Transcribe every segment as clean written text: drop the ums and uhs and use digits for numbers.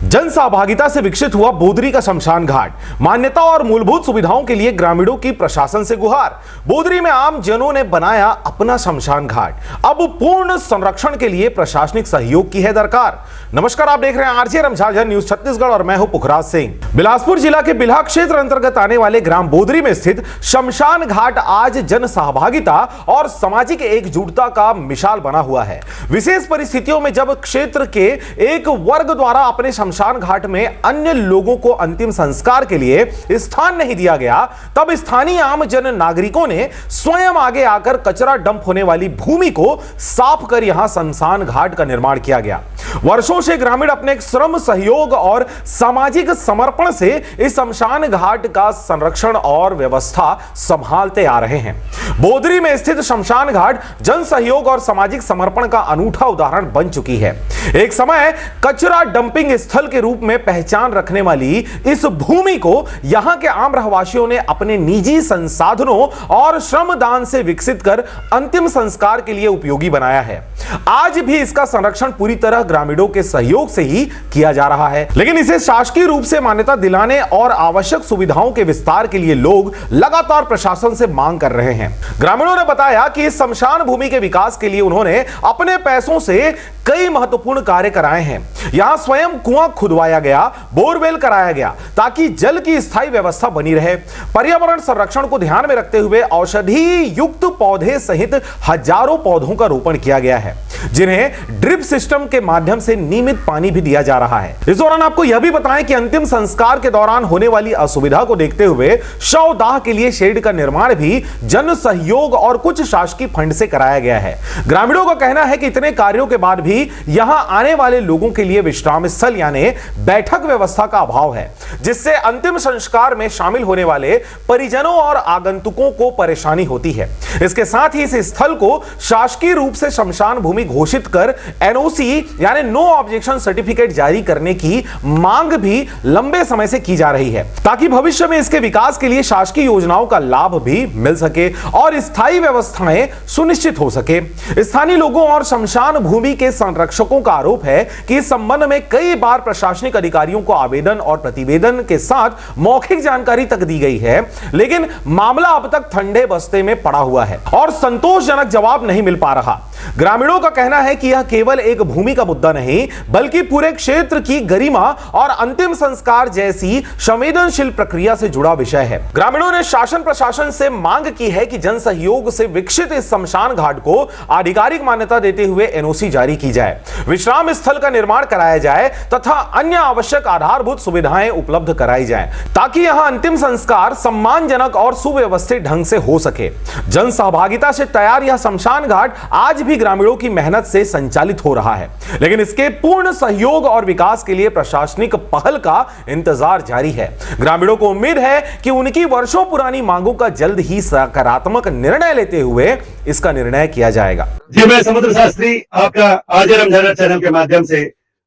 जन सहभागिता से विकसित हुआ बोदरी का शमशान घाट। मान्यता और मूलभूत सुविधाओं के लिए ग्रामीणों की प्रशासन से गुहार। बोदरी में आम जनों ने बनाया अपना शमशान घाट। अब पूर्ण संरक्षण के लिए प्रशासनिक सहयोग की है दरकार। नमस्कार, आप देख रहे हैं आरजे रमझाझर न्यूज छत्तीसगढ़ और मैं हूं पुखराज सिंह। बिलासपुर जिला के बिल्हा क्षेत्र अंतर्गत आने वाले ग्राम बोदरी में स्थित शमशान घाट आज जन सहभागिता और सामाजिक एकजुटता का मिसाल बना हुआ है। विशेष परिस्थितियों में जब क्षेत्र के एक वर्ग द्वारा अपने शमशान घाट में अन्य लोगों को अंतिम संस्कार के लिए स्थान नहीं दिया गया, तब स्थानीय आम जन नागरिकों ने स्वयं आगे आकर कचरा डंप होने वाली भूमि को साफ कर यहां शमशान घाट का निर्माण किया गया। वर्षों से ग्रामीण अपने श्रम, सहयोग और सामाजिक समर्पण से इस शमशान घाट का संरक्षण और व्यवस्था संभालते आ रहे हैं। बोदरी में स्थित शमशान घाट जन सहयोग और सामाजिक समर्पण का अनूठा उदाहरण बन चुकी है। एक समय कचरा डंपिंग स्थल के रूप में पहचान रखने वाली इस भूमि को यहां के आम रहवासियों ने अपने निजी संसाधनों और श्रमदान से विकसित कर अंतिम संस्कार के लिए उपयोगी बनाया है। आज भी इसका संरक्षण पूरी तरह ग्रामीणों के सहयोग से ही किया जा रहा है, लेकिन इसे शासकीय रूप से मान्यता दिलाने और आवश्यक सुविधाओं के विस्तार के लिए लोग लगातार प्रशासन से मांग कर रहे हैं। ग्रामीणों ने बताया कि इस शमशान भूमि के विकास के लिए उन्होंने अपने पैसों से कई महत्वपूर्ण कार्य कराए हैं। यहां स्वयं कुआं खुदवाया गया, बोरवेल कराया गया ताकि जल की स्थायी व्यवस्था बनी रहे। पर्यावरण संरक्षण को ध्यान में रखते हुए औषधि युक्त पौधे सहित हजारों पौधों का रोपण किया गया है, जिन्हें ड्रिप सिस्टम के माध्यम से नियमित पानी भी दिया जा रहा है। इस दौरान आपको यह भी बताएं कि अंतिम संस्कार के दौरान होने वाली असुविधा को देखते हुए शवदाह के लिए शेड का निर्माण भी जन सहयोग और कुछ शासकीय फंड से कराया गया है। ग्रामीणों का कहना है कि इतने कार्यों के बाद भी यहां आने वाले लोगों के लिए विश्राम स्थल यानी बैठक व्यवस्था का अभाव है, जिससे अंतिम संस्कार में शामिल होने वाले परिजनों और आगंतुकों को परेशानी होती है। इसके साथ ही इस स्थल को शासकीय रूप से शमशान भूमि घोषित कर एनओसी यानी नो ऑब्जेक्शन सर्टिफिकेट जारी करने की मांग भी लंबे समय से की जा रही है, ताकि भविष्य में इसके विकास के लिए शासकीय योजनाओं का लाभ भी मिल सके और स्थायी व्यवस्थाएं सुनिश्चित हो सके। स्थानीय लोगों और शमशान भूमि के संरक्षकों का आरोप है कि इस संबंध में कई बार प्रशासनिक अधिकारियों को आवेदन और प्रतिवेदन के साथ मौखिक जानकारी तक दी गई है, लेकिन मामला अब तक ठंडे बस्ते में पड़ा हुआ है और संतोषजनक जवाब नहीं मिल पा रहा। ग्रामीणों का कहना है कि यह केवल एक भूमि का मुद्दा नहीं, बल्कि पूरे क्षेत्र की गरिमा और अंतिम संस्कार जैसी संवेदनशील प्रक्रिया से जुड़ा विषय है। ग्रामीणों ने शासन प्रशासन से मांग की है कि जन सहयोग से विकसित इस शमशान घाट को आधिकारिक मान्यता देते हुए एनओसी जारी की जाए, विश्राम स्थल का निर्माण कराया जाए तथा अन्य आवश्यक आधारभूत सुविधाएं उपलब्ध कराई जाएं, ताकि यहां अंतिम संस्कार सम्मानजनक और सुव्यवस्थित ढंग से हो सके। जन सहभागिता से तैयार यह शमशान घाट आज भी ग्रामीणों की मेहनत से संचालित हो रहा है, लेकिन इसके पूर्ण सहयोग और विकास के लिए प्रशासनिक पहल का इंतजार जारी है। ग्रामीणों को उम्मीद है कि उनकी वर्षों पुरानी मांगों का जल्द ही सकारात्मक निर्णय लेते हुए इसका निर्णय किया जाएगा। जी, मैं समुद्र शास्त्री आपका आरजे रमझाझर चैनल के माध्यम से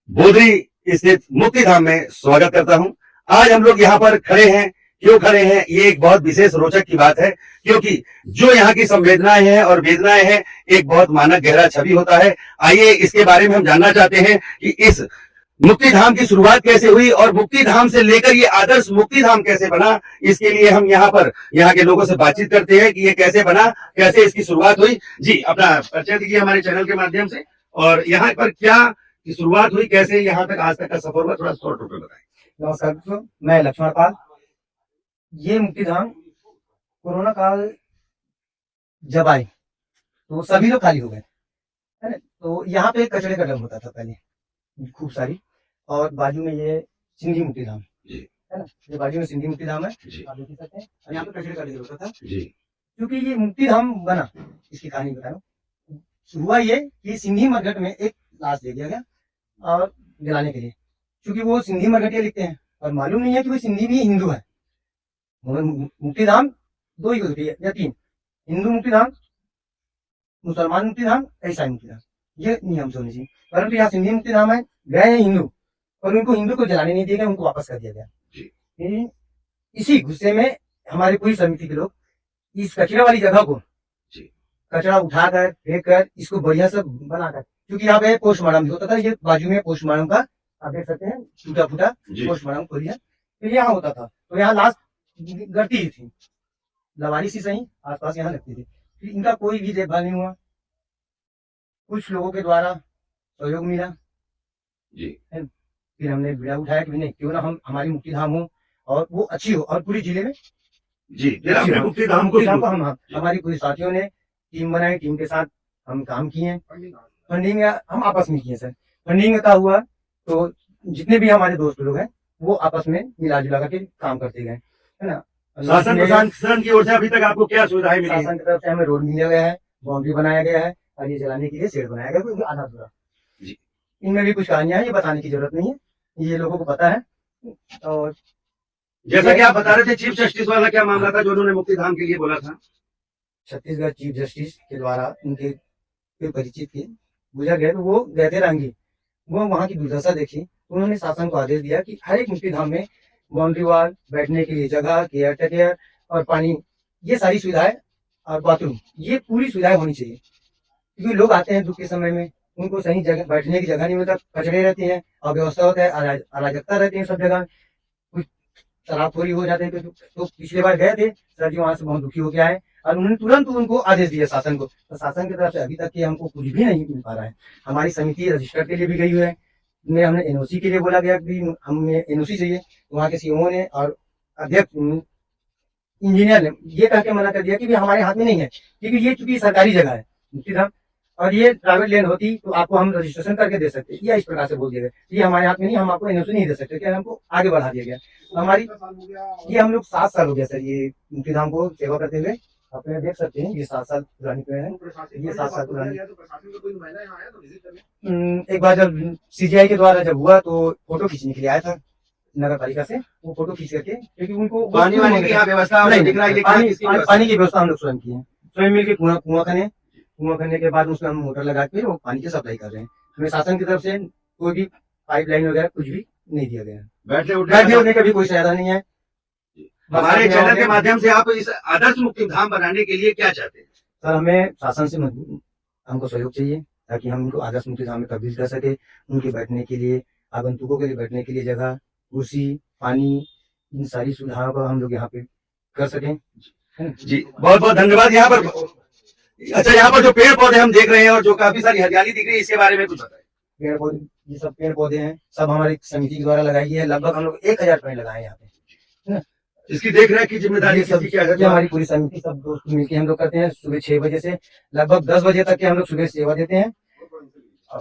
बोदरी स्थित मुक्ति धाम में स्वागत करता हूं। आज हम लोग यहाँ पर खड़े हैं। क्यों खड़े हैं, ये एक बहुत विशेष रोचक की बात है, क्योंकि जो यहाँ की संवेदनाएं हैं और वेदनाएं हैं, एक बहुत मानक गहरा छवि होता है। आइए इसके बारे में हम जानना चाहते हैं कि इस मुक्ति धाम की शुरुआत कैसे हुई और मुक्ति धाम से लेकर ये आदर्श मुक्ति धाम कैसे बना। इसके लिए हम यहाँ के लोगों से बातचीत करते हैं कि ये कैसे बना, कैसे इसकी शुरुआत हुई। जी, अपना परिचय दीजिए हमारे चैनल के माध्यम से, और यहाँ पर क्या की शुरुआत हुई, कैसे यहाँ तक आज तक का सफर हुआ, थोड़ा शॉर्ट रूप में बताएं। नमस्कार दोस्तों, मैं लक्ष्मण पाल। ये मुक्ति धाम कोरोना काल जब आई तो सभी लोग खाली हो गए, है ना। तो यहाँ पे कचरे का डंप होता था पहले खूब सारी, और बाजू में ये सिंधी मुक्ति धाम है ना, ये बाजू में सिंधी मुक्ति धाम है, आप देख सकते हैं। और यहाँ पे कचरे का ढेर होता था। क्योंकि ये मुक्ति धाम बना, इसकी कहानी बता रहा हूँ। हुआ ये कि सिंधी मरघट में एक लाश ले दिया गया और जलाने के लिए, क्योंकि वो सिंधी मरघटिया लिखते हैं और मालूम नहीं है कि वो सिंधी भी हिंदू है। मुक्ति धाम दो ही होती है या तीन, हिंदू मुक्ति धाम, मुसलमान मुक्ति धाम, ईसाई मुक्ति धाम, ये नियम से होने चाहिए। परंतु यहाँ सिंधी मुक्ति धाम है, गए हैं हिंदू और उनको हिंदू को जलाने नहीं दिया गया, उनको वापस कर दिया गया। इसी गुस्से में हमारे पूरी समिति के लोग इस कचरे वाली जगह को कचरा उठाकर फेंक कर इसको बढ़िया से बनाकर, क्योंकि यहाँ पे पोस्टमार्टम भी होता था, ये बाजू में पोस्टमार्टम का आप देख सकते हैं टूटा फूटा जी। पोस्टमार्टम खोल दिया। फिर यहाँ होता था तो यहाँ लाश गड़ती ही थी, लवारी सी सही आसपास यहाँ लगती थी। फिर इनका कोई भी देखभाल नहीं हुआ। कुछ लोगों के द्वारा सहयोग मिला, जी फिर हमने बीड़ा उठाया कि नहीं क्यों ना हम हमारी मुक्ति धाम हो और वो अच्छी हो और पूरी जिले में जी। फिर आपने मुक्ति धाम को मुक्ति धाम को हमारी पूरी साथियों ने टीम बनाई, टीम के साथ हम काम किए। फंडिंग हम आपस में किए सर। फंडिंग का हुआ तो जितने भी हमारे दोस्त लोग हैं वो आपस में मिला जुला करके काम करते गए, है ना। शासन प्रशासन की ओर से अभी तक आपको क्या सुविधाएं मिली हैं? शासन की तरफ से हमें रोड मिला गया है, बाउंड्री बनाया गया है और ये चलाने के लिए शेड बनाया गया है आधा पूरा। जी। इनमें भी कुछ कहानियां हैं, ये बताने की जरूरत नहीं है, ये लोगों को पता है। और जैसा कि आप बता रहे थे चीफ जस्टिस वाला क्या मामला था जो उन्होंने मुक्ति धाम के लिए बोला था? छत्तीसगढ़ चीफ जस्टिस के द्वारा उनके कोई परिचित थे, गुजर गए, तो वो गए थे रांगी, वो वहाँ की दुर्दशा देखी। उन्होंने शासन को आदेश दिया कि हर एक मुक्ति धाम में बाउंड्री वॉल, बैठने के लिए जगह, केयर टेकर और पानी, ये सारी सुविधाएं और बाथरूम, ये पूरी सुविधाएं होनी चाहिए। क्योंकि लोग आते हैं दुख के समय में, उनको सही जगह बैठने की जगह नहीं मिलता, कचरे रहती हैं, अव्यवस्था होता है, अराजकता रहती है सब जगह, कुछ शराबखोरी हो जाते हैं। तो पिछले बार गए थे सर जी, वहां से बहुत दुखी हो गया है और उन्होंने तुरंत उनको आदेश दिया शासन को। तो शासन की तरफ से अभी तक हमको कुछ भी नहीं मिल पा रहा है। हमारी समिति रजिस्टर के लिए भी गई हुई है, में हमने एनओसी के लिए बोला गया कि हमें एनओसी चाहिए, वहाँ के सीओ ने और अध्यक्ष इंजीनियर ने ये कह के मना कर दिया कि हमारे हाथ में नहीं है, क्योंकि ये चूंकि सरकारी जगह है मुक्ति धाम और ये प्राइवेट लैंड होती तो आपको हम रजिस्ट्रेशन करके दे सकते, या इस प्रकार से बोल दिया गया ये हमारे हाथ में नहीं, हम आपको एनओसी नहीं दे सकते, क्या हमको आगे बढ़ा दिया गया। हमारी ये हम लोग 7 साल हो गया सर ये मुक्ति धाम को सेवा करते हुए। आप देख सकते हैं ये 7 साल पुरानी पेड़ है, ये 7 साल पुरानी। एक बार जब सीजीआई के द्वारा जब हुआ तो फोटो खींचने के लिए आया था नगर पालिका से, वो फोटो खींच करके, क्योंकि उनको पानी वानी की यहाँ व्यवस्था नहीं दिख रहा है, ये क्या किसकी व्यवस्था? पानी की व्यवस्था हम लोग स्वयं की है, स्वयं मिलकर कुआं करने के बाद उसमें हम मोटर लगा के वो पानी की सप्लाई कर रहे हैं। हमें शासन की तरफ से कोई भी पाइपलाइन वगैरह कुछ भी नहीं दिया गया है, बैठने उठने का भी कोई फायदा नहीं है। हमारे चैनल के माध्यम से आप इस आदर्श मुक्ति धाम बनाने के लिए क्या चाहते हैं? सर हमें शासन से हमको सहयोग चाहिए ताकि हम उनको आदर्श मुक्ति धाम में तब्दील कर सके। उनके बैठने के लिए, आगंतुकों के लिए बैठने के लिए जगह, कुर्सी, पानी, इन सारी सुविधाओं को हम लोग यहाँ पे कर सकें। जी बहुत बहुत धन्यवाद। यहाँ पर अच्छा, यहाँ पर जो पेड़ पौधे हम देख रहे हैं और जो काफी सारी हरियाली दिख रही है, इसके बारे में कुछ बताएं। पेड़ पौधे, ये सब पेड़ पौधे हैं, सब हमारी समिति के द्वारा लगाई गई है। लगभग हम लोग 1000 पेड़ लगाए यहाँ पे, है ना। इसकी देख रेख की जिम्मेदारी ये सब किसकी क्या है? ये हमारी पूरी समिति सब दोस्त मिलकर हम लोग करते हैं। सुबह 6 बजे से लगभग 10 बजे तक के हम लोग सुबह सेवा देते हैं।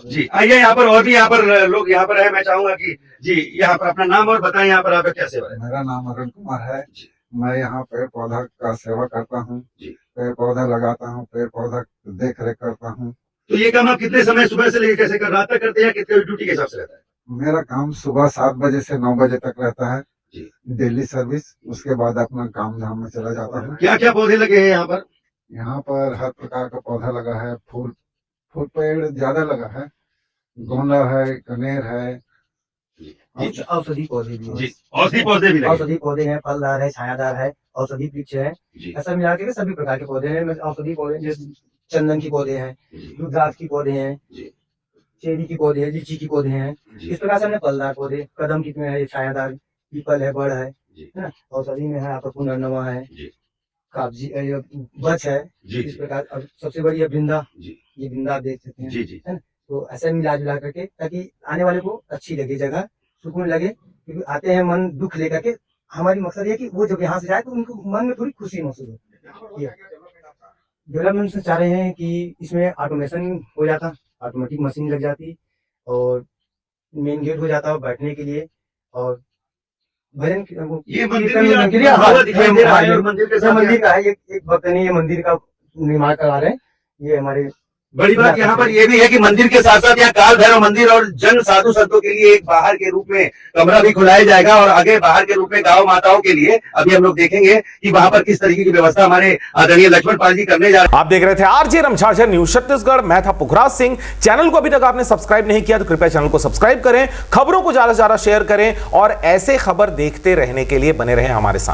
जी आइए, यहाँ पर और भी यहाँ पर लोग यहाँ पर है। मैं चाहूंगा कि जी यहाँ पर अपना नाम और बताएं, यहाँ पर आपका क्या सेवा है? मेरा नाम अरुण कुमार है। मैं यहाँ पेड़ पौधा का सेवा करता हूँ, पेड़ पौधा लगाता हूँ, पेड़ पौधा देख रेख करता हूँ। तो ये काम आप कितने समय सुबह से लेकर कैसे कर रात तक करते हैं, कितने ड्यूटी के हिसाब से रहता है? मेरा काम सुबह 7 बजे से 9 बजे तक रहता है, जी। Daily service. उसके बाद अपना काम धाम में चला जाता हूँ। क्या क्या पौधे लगे हैं यहाँ पर? यहाँ पर हर प्रकार का पौधा लगा है, फूल पेड़ ज्यादा लगा है, गोंदा है, कनेर है, कुछ औषधि पौधे भी जी, हैं, औषधि पौधे भी लगे। औषधि पौधे हैं, फलदार है, छायादार है, औषधि वृक्ष है, जी, ऐसा मिला के सभी प्रकार के पौधे हैं। औषधि पौधे जैसे चंदन की पौधे हैं, जी, रुद्राक्ष की पौधे हैं, जी, चेरी की पौधे हैं, लीची की पौधे हैं। जी, इस प्रकार से हमने फलदार पौधे, कदम की पेड़ है, छायादार, पीपल है, बड़ है, जी, है ना। औषधि में है आपका पुनर्नवा है, जी, कागजी बच है। जी, इस प्रकार और सबसे बड़ी है वृंदा, जी, ये वृंदा आप देख सकते हैं, जी, जी, है ना। तो ऐसे मिला जुला करके ताकि आने वाले को अच्छी लगे जगह, सुकून लगे, क्योंकि आते हैं मन दुख लेकर के। हमारी मकसद ये कि वो जब यहाँ से जाए तो उनको मन में थोड़ी खुशी महसूस हो। डेवलपमेंट से चाह रहे हैं कि इसमें ऑटोमेशन हो जाता, ऑटोमेटिक मशीन लग जाती और मेन गेट हो जाता बैठने के लिए, और भजन ये मंदिर कीर्तन भी के लिए आपको हाँ, पूरा दिखाई दे रहा है और मंदिर के ये साथ मंदिर का है, एक भक्त ने ये मंदिर का निर्माण करा रहे हैं। ये हमारे बड़ी बात यहाँ पर यह भी है कि मंदिर के साथ साथ यहाँ काल भैरव मंदिर और जन साधु संतों के लिए एक बाहर के रूप में कमरा भी खुलाया जाएगा, और आगे बाहर के रूप में गांव माताओं के लिए अभी हम लोग देखेंगे कि वहां पर किस तरीके की व्यवस्था हमारे आदरणीय लक्ष्मण पाल जी करने जा रहे हैं। आप देख रहे थे आरजे रमझाझर न्यूज छत्तीसगढ़। मैं था पुखराज सिंह। चैनल को अभी तक आपने सब्सक्राइब नहीं किया तो कृपया चैनल को सब्सक्राइब करें, खबरों को ज्यादा से ज्यादा शेयर करें और ऐसे खबर देखते रहने के लिए बने रहें हमारे साथ।